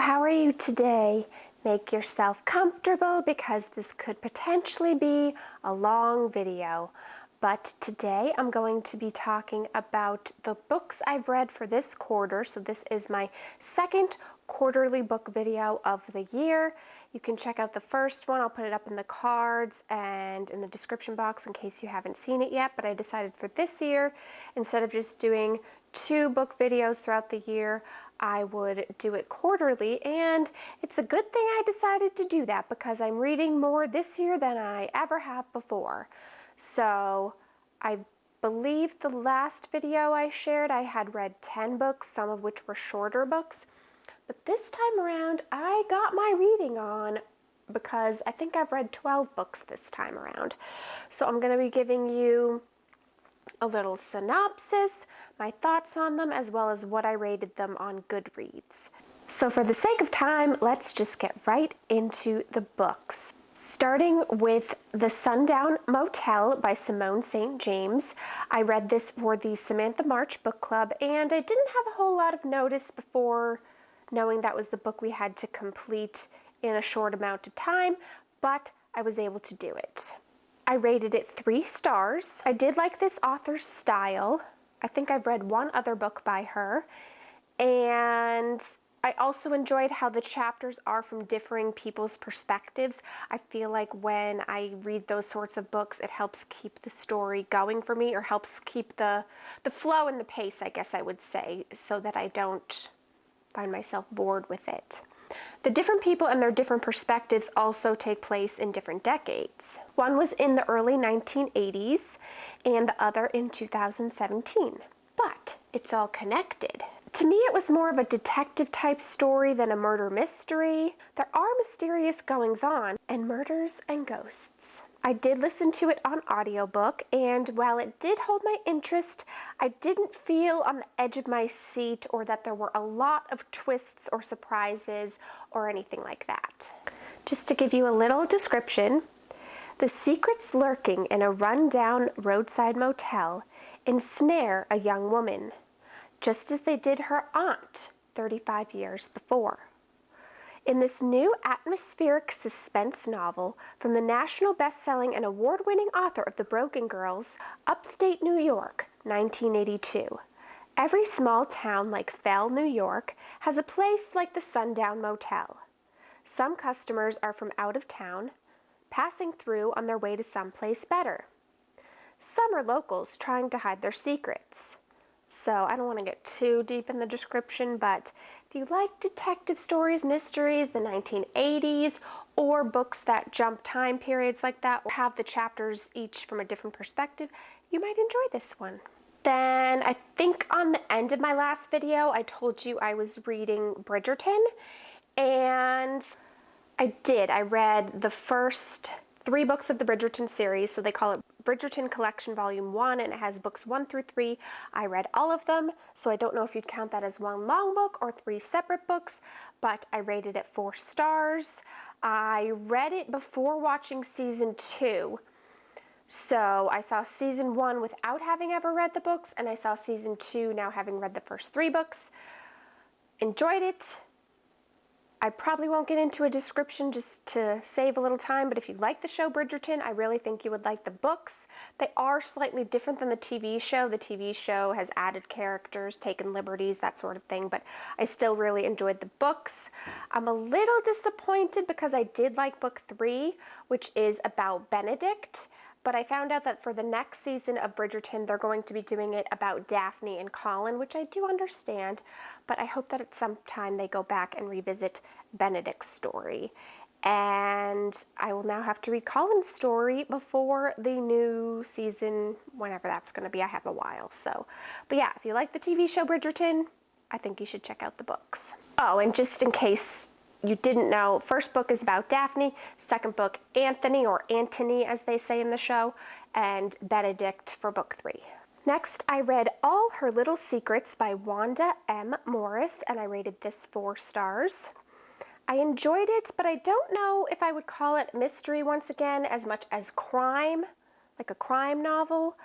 how are you today? Make yourself comfortable because this could potentially be a long video. But today I'm going to be talking about the books I've read for this quarter. So this is my second quarterly book video of the year. You can check out the first one. I'll put it up in the cards and in the description box in case you haven't seen it yet. But I decided for this year, instead of just doing 2 book videos throughout the year, I would do it quarterly, and it's a good thing I decided to do that because I'm reading more this year than I ever have before. So I believe the last video I shared I had read 10 books, some of which were shorter books, but this time around I got my reading on because I think I've read 12 books this time around. So I'm going to be giving you a little synopsis, my thoughts on them, as well as what I rated them on Goodreads. So for the sake of time, let's just get right into the books. Starting with The Sundown Motel by Simone St. James. I read this for the Samantha March book club, and I didn't have a whole lot of notice before knowing that was the book we had to complete in a short amount of time, but I was able to do it. I rated it 3 stars. I did like this author's style. I think I've read one other book by her. And I also enjoyed how the chapters are from differing people's perspectives. I feel like when I read those sorts of books, it helps keep the story going for me, or helps keep the flow and the pace, I guess I would say, so that I don't find myself bored with it. The different people and their different perspectives also take place in different decades. One was in the early 1980s and the other in 2017, but it's all connected. To me, it was more of a detective type story than a murder mystery. There are mysterious goings-on and murders and ghosts. I did listen to it on audiobook, and while it did hold my interest, I didn't feel on the edge of my seat or that there were a lot of twists or surprises or anything like that. Just to give you a little description, the secrets lurking in a run-down roadside motel ensnare a young woman, just as they did her aunt 35 years before. In this new atmospheric suspense novel from the national best-selling and award-winning author of The Broken Girls, Upstate New York, 1982, every small town like Fell, New York, has a place like the Sundown Motel. Some customers are from out of town, passing through on their way to someplace better. Some are locals trying to hide their secrets. So I don't want to get too deep in the description, but if you like detective stories, mysteries, the 1980s, or books that jump time periods like that, or have the chapters each from a different perspective, you might enjoy this one. Then I think on the end of my last video, I told you I was reading Bridgerton, and I did. I read the first 3 books of the Bridgerton series, so they call it Bridgerton Collection Volume 1, and it has books 1 through 3. I read all of them, so I don't know if you'd count that as one long book or 3 separate books, but I rated it 4 stars. I read it before watching Season 2, so I saw Season 1 without having ever read the books, and I saw Season 2 now having read the first 3 books. Enjoyed it. I probably won't get into a description just to save a little time, but if you like the show Bridgerton, I really think you would like the books. They are slightly different than the TV show. The TV show has added characters, taken liberties, that sort of thing, but I still really enjoyed the books. I'm a little disappointed because I did like book 3, which is about Benedict, but I found out that for the next season of Bridgerton, they're going to be doing it about Daphne and Colin, which I do understand, but I hope that at some time they go back and revisit Benedict's story. And I will now have to read Colin's story before the new season, whenever that's going to be. I have a while, so. But yeah, if you like the TV show Bridgerton, I think you should check out the books. Oh, and just in case you didn't know, first book is about Daphne, second book Anthony, or Antony as they say in the show, and Benedict for book 3. Next, I read All Her Little Secrets by Wanda M. Morris, and I rated this 4 stars. I enjoyed it, but I don't know if I would call it mystery once again as much as crime, like a crime novel.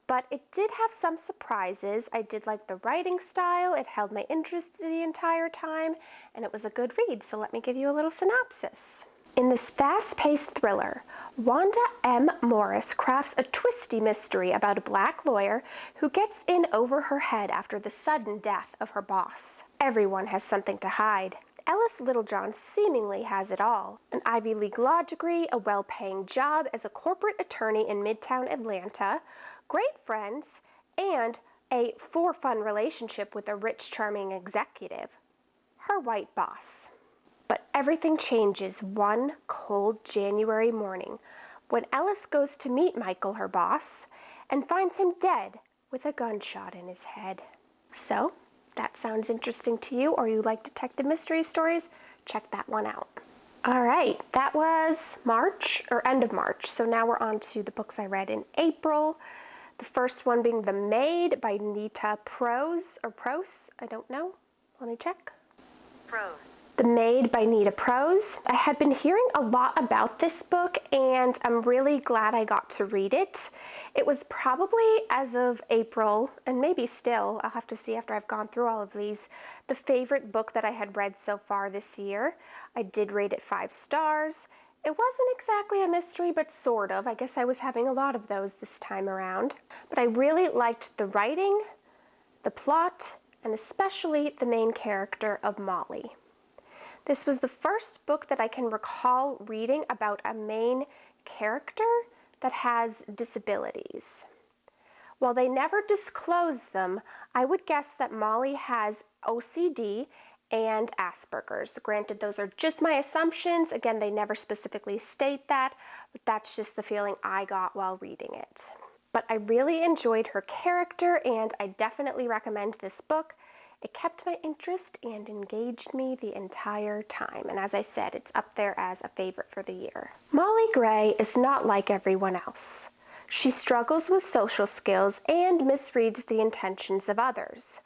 but it did have some surprises. I did like the writing style, it held my interest the entire time, and it was a good read, so let me give you a little synopsis. In this fast-paced thriller, Wanda M. Morris crafts a twisty mystery about a black lawyer who gets in over her head after the sudden death of her boss. Everyone has something to hide. Ellis Littlejohn seemingly has it all. An Ivy League law degree, a well-paying job as a corporate attorney in Midtown Atlanta, great friends, and a for-fun relationship with a rich, charming executive, her white boss. But everything changes one cold January morning when Ellis goes to meet Michael, her boss, and finds him dead with a gunshot in his head. So, that sounds interesting to you, or you like detective mystery stories? Check that one out. All right, that was March, or end of March. So now we're on to the books I read in April. The first one being The Maid by Nita Prose, or Prose, I don't know. Let me check. Prose. The Maid by Nita Prose. I had been hearing a lot about this book, and I'm really glad I got to read it. It was probably, as of April, and maybe still, I'll have to see after I've gone through all of these, the favorite book that I had read so far this year. I did rate it 5 stars. It wasn't exactly a mystery, but sort of. I guess I was having a lot of those this time around. But I really liked the writing, the plot, and especially the main character of Molly. This was the first book that I can recall reading about a main character that has disabilities. While they never disclose them, I would guess that Molly has OCD and Asperger's. Granted, those are just my assumptions. Again, they never specifically state that, but that's just the feeling I got while reading it. But I really enjoyed her character, and I definitely recommend this book. It kept my interest and engaged me the entire time, and as I said, it's up there as a favorite for the year. Molly Gray is not like everyone else. She struggles with social skills and misreads the intentions of others.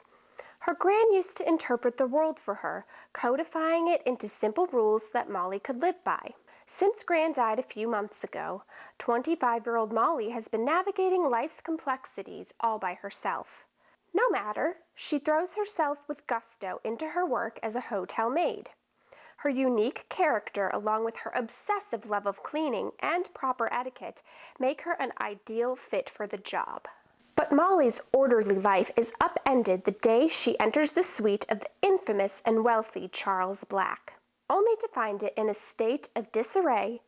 Her gran used to interpret the world for her, codifying it into simple rules that Molly could live by. Since Gran died a few months ago, 25-year-old Molly has been navigating life's complexities all by herself. No matter, she throws herself with gusto into her work as a hotel maid. Her unique character, along with her obsessive love of cleaning and proper etiquette, make her an ideal fit for the job. But Molly's orderly life is upended the day she enters the suite of the infamous and wealthy Charles Black, only to find it in a state of disarray,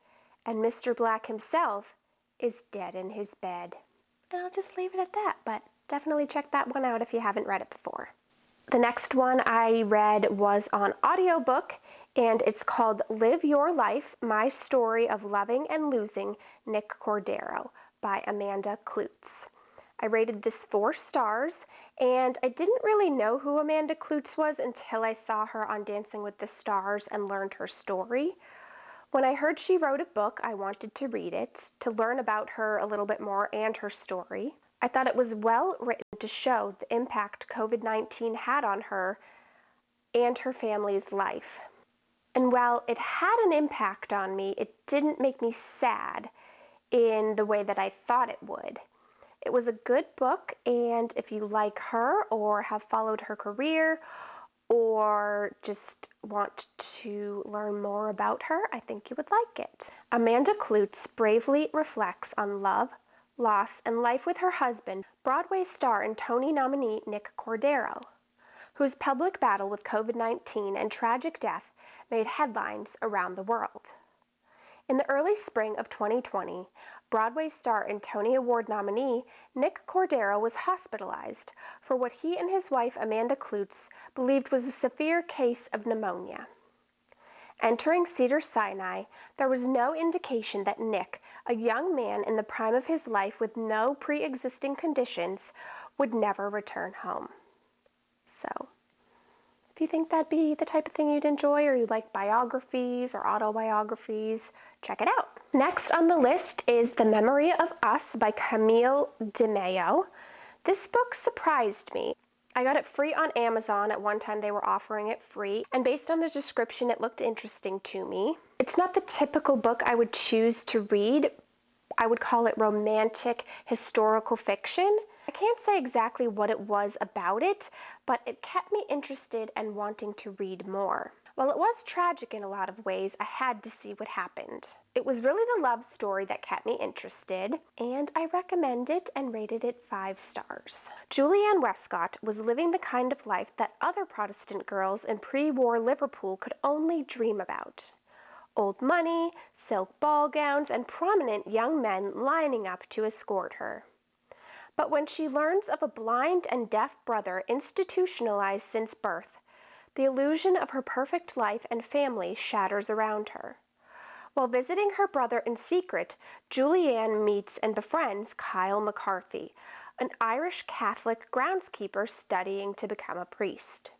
and Mr. Black himself is dead in his bed. And I'll just leave it at that, but definitely check that one out if you haven't read it before. The next one I read was on audiobook, and it's called Live Your Life, My Story of Loving and Losing Nick Cordero by Amanda Kloots. I rated this 4 stars, and I didn't really know who Amanda Kloots was until I saw her on Dancing with the Stars and learned her story. When I heard she wrote a book, I wanted to read it to learn about her a little bit more and her story. I thought it was well written to show the impact COVID-19 had on her and her family's life. And while it had an impact on me, it didn't make me sad in the way that I thought it would. It was a good book, and if you like her or have followed her career or just want to learn more about her, I think you would like it. Amanda Kloots bravely reflects on love, loss, and life with her husband, Broadway star and Tony nominee Nick Cordero, whose public battle with COVID-19 and tragic death made headlines around the world. In the early spring of 2020, Broadway star and Tony Award nominee Nick Cordero was hospitalized for what he and his wife Amanda Kloots believed was a severe case of pneumonia. Entering Cedars-Sinai, there was no indication that Nick, a young man in the prime of his life with no pre-existing conditions, would never return home. So, if you think that'd be the type of thing you'd enjoy, or you like biographies or autobiographies, check it out. Next on the list is The Memory of Us by Camille DeMeo. This book surprised me. I got it free on Amazon. At one time they were offering it free, and based on the description, it looked interesting to me. It's not the typical book I would choose to read I would call it romantic historical fiction. I can't say exactly what it was about it, but it kept me interested and wanting to read more. While it was tragic in a lot of ways, I had to see what happened. It was really the love story that kept me interested, and I recommend it and rated it 5 stars. Julianne Westcott was living the kind of life that other Protestant girls in pre-war Liverpool could only dream about. Old money, silk ball gowns, and prominent young men lining up to escort her. But when she learns of a blind and deaf brother institutionalized since birth, the illusion of her perfect life and family shatters around her. While visiting her brother in secret, Julianne meets and befriends Kyle McCarthy, an Irish Catholic groundskeeper studying to become a priest.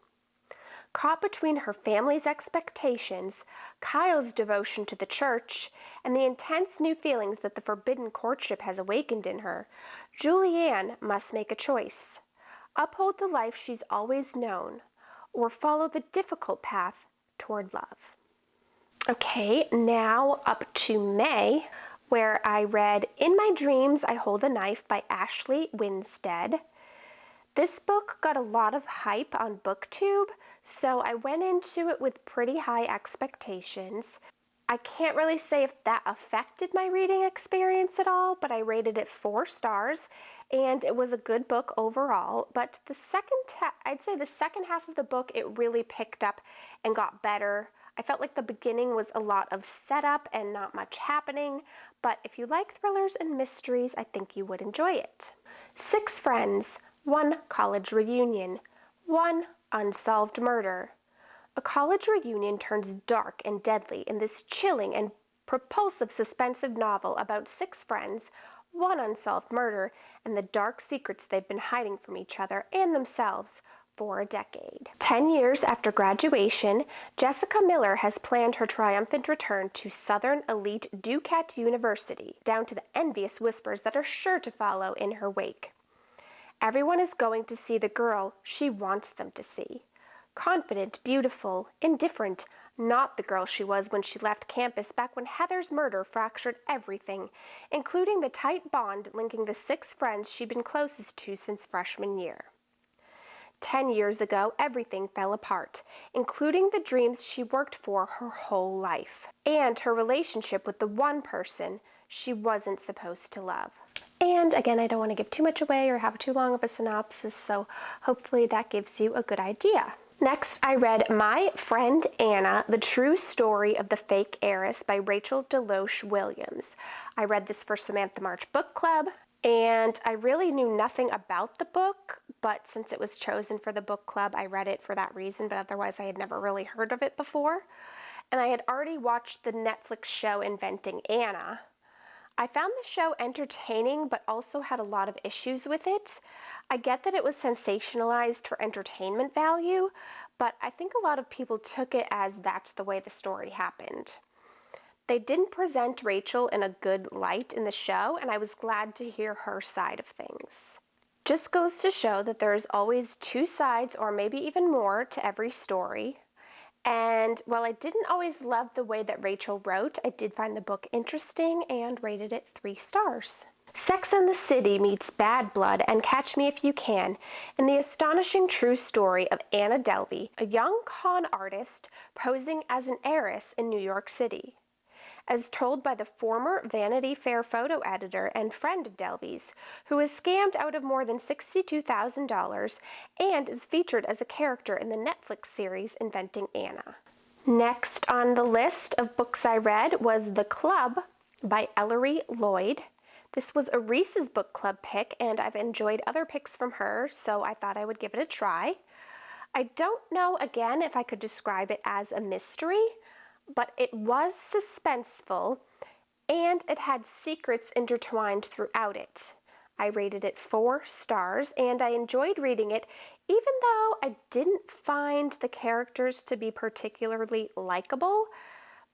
Caught between her family's expectations, Kyle's devotion to the church, and the intense new feelings that the forbidden courtship has awakened in her, Julianne must make a choice: uphold the life she's always known, or follow the difficult path toward love. Okay, now up to May, where I read In My Dreams I Hold a Knife by Ashley Winstead. This book got a lot of hype on BookTube, so I went into it with pretty high expectations. I can't really say if that affected my reading experience at all, but I rated it 4 stars, and it was a good book overall. But I'd say the second half of the book, it really picked up and got better. I felt like the beginning was a lot of setup and not much happening, but if you like thrillers and mysteries, I think you would enjoy it. 6 Friends, 1 College Reunion, 1 Unsolved Murder. A college reunion turns dark and deadly in this chilling and propulsive suspensive novel about 6 friends, 1 unsolved murder, and the dark secrets they've been hiding from each other and themselves for a decade. 10 years after graduation, Jessica Miller has planned her triumphant return to Southern elite Duquesne University, down to the envious whispers that are sure to follow in her wake. Everyone is going to see the girl she wants them to see. Confident, beautiful, indifferent, not the girl she was when she left campus back when Heather's murder fractured everything, including the tight bond linking the 6 friends she'd been closest to since freshman year. 10 years ago, everything fell apart, including the dreams she worked for her whole life, and her relationship with the one person she wasn't supposed to love. And again, I don't want to give too much away or have too long of a synopsis, so hopefully that gives you a good idea. Next, I read My Friend Anna, The True Story of the Fake Heiress by Rachel Deloche Williams. I read this for Samantha March Book Club, and I really knew nothing about the book, but since it was chosen for the book club, I read it for that reason, but otherwise I had never really heard of it before. And I had already watched the Netflix show Inventing Anna. I found the show entertaining, but also had a lot of issues with it. I get that it was sensationalized for entertainment value, but I think a lot of people took it as that's the way the story happened. They didn't present Rachel in a good light in the show, and I was glad to hear her side of things. Just goes to show that there's always 2 sides, or maybe even more, to every story. And while I didn't always love the way that Rachel wrote, I did find the book interesting and rated it 3 stars. Sex and the City meets Bad Blood and Catch Me If You Can in the astonishing true story of Anna Delvey, a young con artist posing as an heiress in New York City. As told by the former Vanity Fair photo editor and friend of Delvey's, who was scammed out of more than $62,000 and is featured as a character in the Netflix series Inventing Anna. Next on the list of books I read was The Club by Ellery Lloyd. This was a Reese's Book Club pick, and I've enjoyed other picks from her, so I thought I would give it a try. I don't know, again, if I could describe it as a mystery, but it was suspenseful, and it had secrets intertwined throughout it. I rated it 4 stars, and I enjoyed reading it, even though I didn't find the characters to be particularly likable,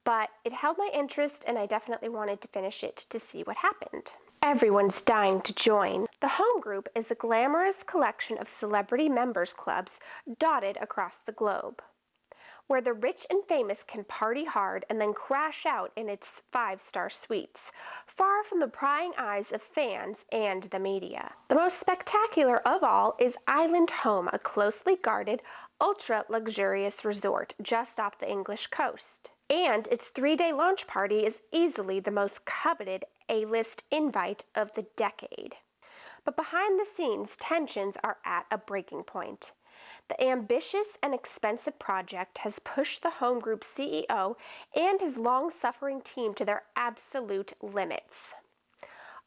but it held my interest, and I definitely wanted to finish it to see what happened. Everyone's Dying to Join. The Home Group is a glamorous collection of celebrity members clubs dotted across the globe. where the rich and famous can party hard and then crash out in its 5-star suites, far from the prying eyes of fans and the media. The most spectacular of all is Island Home, a closely guarded, ultra-luxurious resort just off the English coast. And its 3-day launch party is easily the most coveted A-list invite of the decade. But behind the scenes, tensions are at a breaking point. The ambitious and expensive project has pushed the home group's CEO and his long-suffering team to their absolute limits.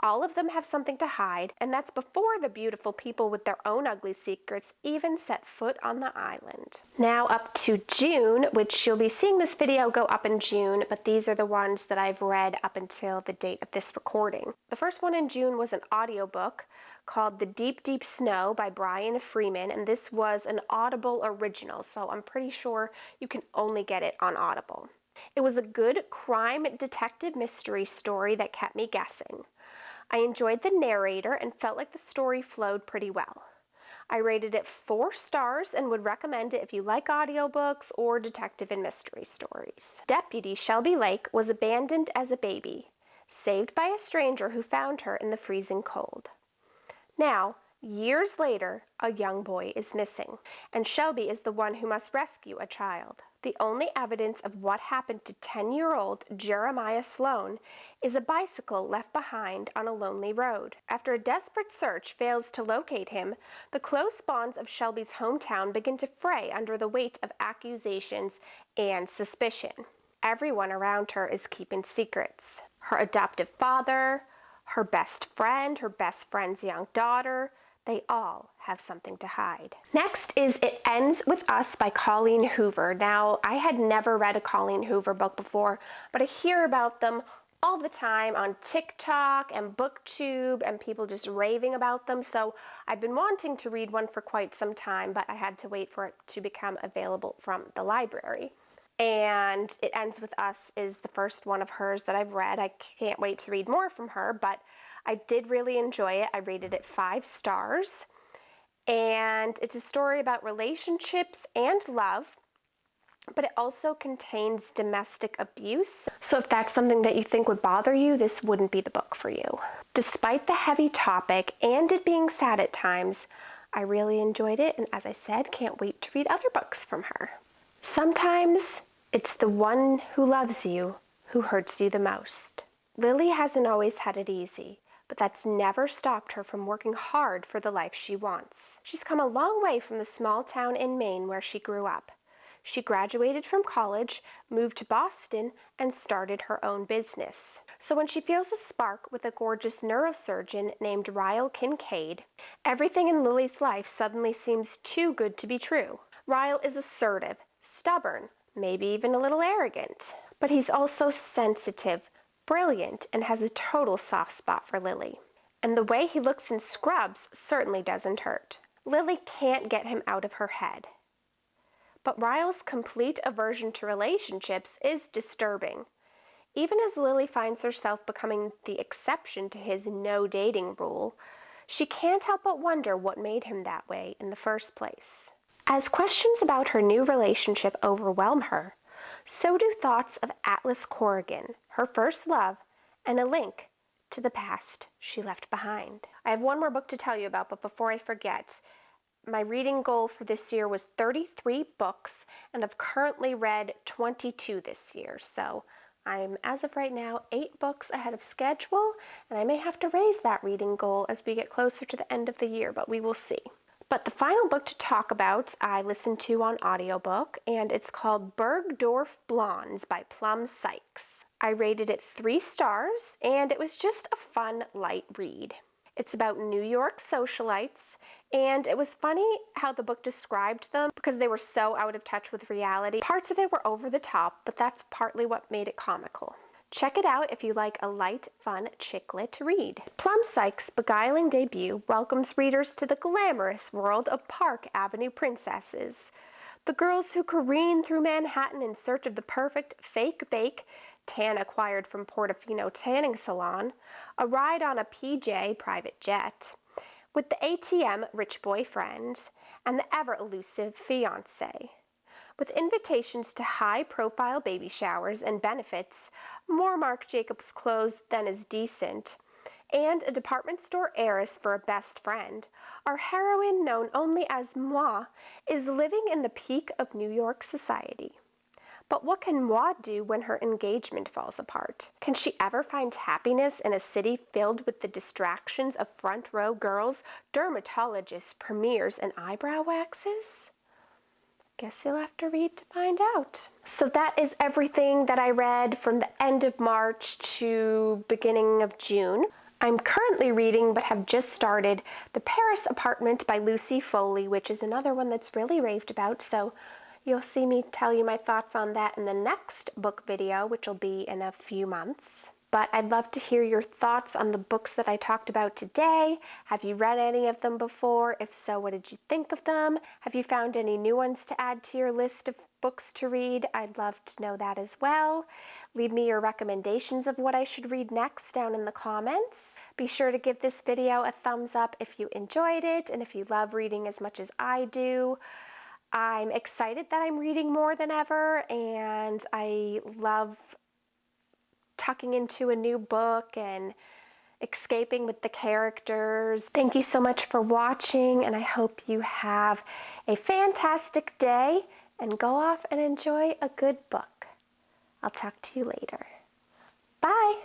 All of them have something to hide, and that's before the beautiful people with their own ugly secrets even set foot on the island. Now up to June, which you'll be seeing this video go up in June, but these are the ones that I've read up until the date of this recording. The first one in June was an audiobook called The Deep, Deep Snow by Brian Freeman, and this was an Audible original, so I'm pretty sure you can only get it on Audible. It was a good crime detective mystery story that kept me guessing. I enjoyed the narrator and felt like the story flowed pretty well. I rated it 4 stars and would recommend it if you like audiobooks or detective and mystery stories. Deputy Shelby Lake was abandoned as a baby, saved by a stranger who found her in the freezing cold. Now, years later, a young boy is missing, and Shelby is the one who must rescue a child. The only evidence of what happened to 10-year-old Jeremiah Sloan is a bicycle left behind on a lonely road. After a desperate search fails to locate him, the close bonds of Shelby's hometown begin to fray under the weight of accusations and suspicion. Everyone around her is keeping secrets. Her adoptive father, her best friend's young daughter, they all have something to hide. Next is It Ends With Us by Colleen Hoover. Now, I had never read a Colleen Hoover book before, but I hear about them all the time on TikTok and booktube and people just raving about them, so I've been wanting to read one for quite some time, but I had to wait for it to become available from the library. And It Ends With Us is the first one of hers that I've read. I can't wait to read more from her, but I did really enjoy it. I rated it 5 stars. And it's a story about relationships and love, but it also contains domestic abuse. So if that's something that you think would bother you, this wouldn't be the book for you. Despite the heavy topic and it being sad at times, I really enjoyed it, and as I said, can't wait to read other books from her. Sometimes it's the one who loves you who hurts you the most. Lily hasn't always had it easy, but that's never stopped her from working hard for the life she wants. She's come a long way from the small town in Maine where she grew up. She graduated from college, moved to Boston, and started her own business. So when she feels a spark with a gorgeous neurosurgeon named Ryle Kincaid, everything in Lily's life suddenly seems too good to be true. Ryle is assertive, stubborn, maybe even a little arrogant. But he's also sensitive, brilliant, and has a total soft spot for Lily. And the way he looks in scrubs certainly doesn't hurt. Lily can't get him out of her head. But Ryle's complete aversion to relationships is disturbing. Even as Lily finds herself becoming the exception to his no dating rule, she can't help but wonder what made him that way in the first place. As questions about her new relationship overwhelm her, so do thoughts of Atlas Corrigan, her first love, and a link to the past she left behind. I have one more book to tell you about, but before I forget, my reading goal for this year was 33 books, and I've currently read 22 this year, so I'm, as of right now, 8 books ahead of schedule, and I may have to raise that reading goal as we get closer to the end of the year, but we will see. But the final book to talk about I listened to on audiobook, and it's called Bergdorf Blondes by Plum Sykes. I rated it 3 stars, and it was just a fun, light read. It's about New York socialites, and it was funny how the book described them because they were so out of touch with reality. Parts of it were over the top, but that's partly what made it comical. Check it out if you like a light, fun chick lit read. Plum Sykes' beguiling debut welcomes readers to the glamorous world of Park Avenue princesses. The girls who careen through Manhattan in search of the perfect fake bake tan acquired from Portofino tanning salon, a ride on a PJ private jet, with the ATM rich boyfriend, and the ever-elusive fiancé. With invitations to high-profile baby showers and benefits, more Marc Jacobs clothes than is decent, and a department store heiress for a best friend, our heroine, known only as Moi, is living in the peak of New York society. But what can Moi do when her engagement falls apart? Can she ever find happiness in a city filled with the distractions of front-row girls, dermatologists, premieres, and eyebrow waxes? Guess you'll have to read to find out. So that is everything that I read from the end of March to beginning of June. I'm currently reading, but have just started, The Paris Apartment by Lucy Foley, which is another one that's really raved about, so you'll see me tell you my thoughts on that in the next book video, which will be in a few months. But I'd love to hear your thoughts on the books that I talked about today. Have you read any of them before? If so, what did you think of them? Have you found any new ones to add to your list of books to read? I'd love to know that as well. Leave me your recommendations of what I should read next down in the comments. Be sure to give this video a thumbs up if you enjoyed it and if you love reading as much as I do. I'm excited that I'm reading more than ever, and I love tucking into a new book and escaping with the characters. Thank you so much for watching, and I hope you have a fantastic day and go off and enjoy a good book. I'll talk to you later. Bye!